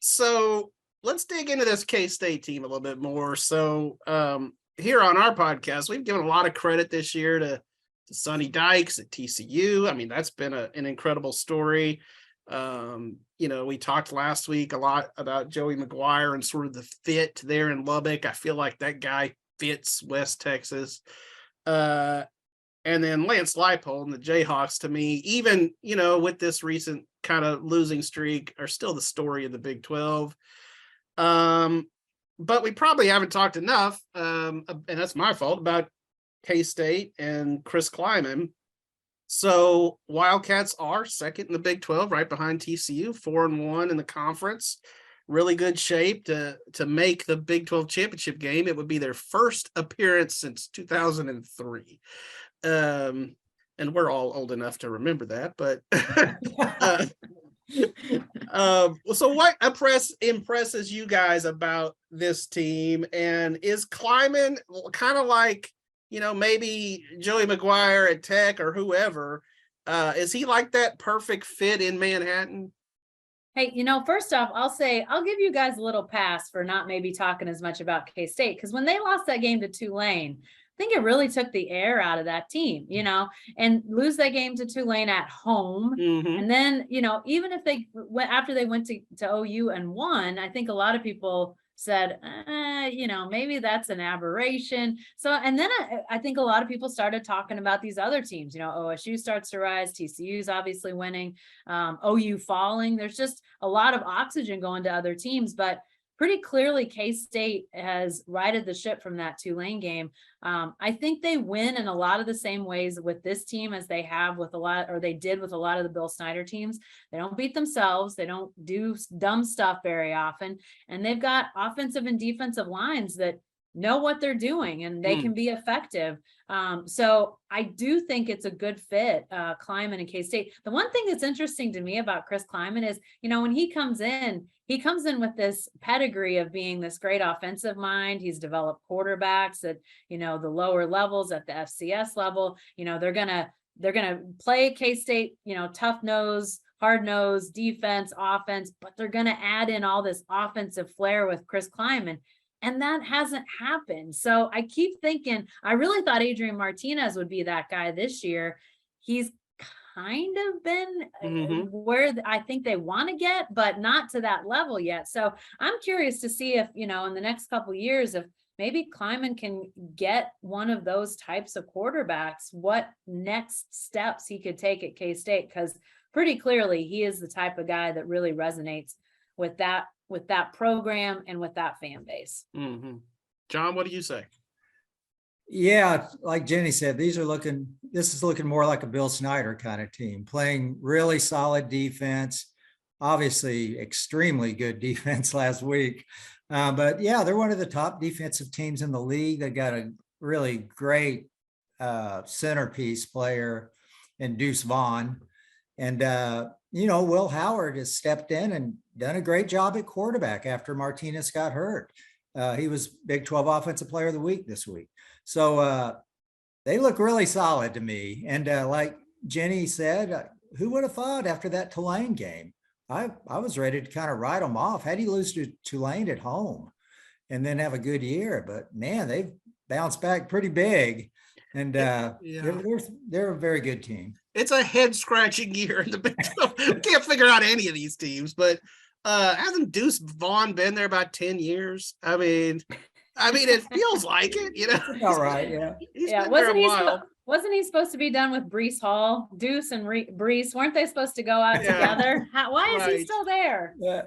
So let's dig into this K-State team a little bit more. So here on our podcast, we've given a lot of credit this year to Sonny Dykes at TCU. I mean, that's been an incredible story. We talked last week a lot about Joey McGuire and sort of the fit there in Lubbock. I feel like that guy fits West Texas. And then Lance Leipold and the Jayhawks, to me, even, with this recent kind of losing streak, are still the story of the Big 12. But we probably haven't talked enough, and that's my fault, about K-State and Chris Klieman. So Wildcats are second in the Big 12, right behind TCU, 4-1 in the conference. Really good shape to make the Big 12 championship game. It would be their first appearance since 2003. And we're all old enough to remember that, but so what impresses you guys about this team? And is Klieman kind of like, maybe Joey McGuire at Tech or whoever? Is he like that perfect fit in Manhattan? Hey, first off, I'll give you guys a little pass for not maybe talking as much about K-State, because when they lost that game to Tulane, I think it really took the air out of that team, and lose that game to Tulane at home. Mm-hmm. And then, even if they went after they went to OU and won, I think a lot of people said, maybe that's an aberration. So, and then I think a lot of people started talking about these other teams, OSU starts to rise, TCU's obviously winning, OU falling. There's just a lot of oxygen going to other teams, but pretty clearly K-State has righted the ship from that Tulane game. I think they win in a lot of the same ways with this team as they have with they did with a lot of the Bill Snyder teams. They don't beat themselves. They don't do dumb stuff very often. And they've got offensive and defensive lines that know what they're doing and they can be effective. So I do think it's a good fit, Klieman and K-State. The one thing that's interesting to me about Chris Klieman is, when he comes in with this pedigree of being this great offensive mind. He's developed quarterbacks at, the lower levels, at the FCS level. They're gonna play K-State, tough nose, hard nose, defense, offense, but they're gonna add in all this offensive flair with Chris Klieman. And that hasn't happened. So I keep thinking, I really thought Adrian Martinez would be that guy this year. He's kind of been where I think they want to get, but not to that level yet. So I'm curious to see if, in the next couple of years, if maybe Klieman can get one of those types of quarterbacks, what next steps he could take at K-State, because pretty clearly he is the type of guy that really resonates with that program and with that fan base. Mm-hmm. John, what do you say? Yeah, like Jenni said, this is looking more like a Bill Snyder kind of team, playing really solid defense, obviously extremely good defense last week. But yeah, they're one of the top defensive teams in the league. They got a really great centerpiece player in Deuce Vaughn. And, Will Howard has stepped in and done a great job at quarterback after Martinez got hurt. He was Big 12 Offensive Player of the Week this week. So they look really solid to me. And like Jenni said, who would have thought after that Tulane game? I was ready to kind of write them off. Had he lose to Tulane at home and then have a good year? But man, they've bounced back pretty big. And they're a very good team. It's a head-scratching year in the Big 12. Can't figure out any of these teams, but hasn't Deuce Vaughn been there about 10 years? I mean, it feels like it, All right, yeah. He's been there a while. Wasn't he supposed to be done with Brice Hall? Deuce and Brice, weren't they supposed to go out together? Why is he still there? Yeah.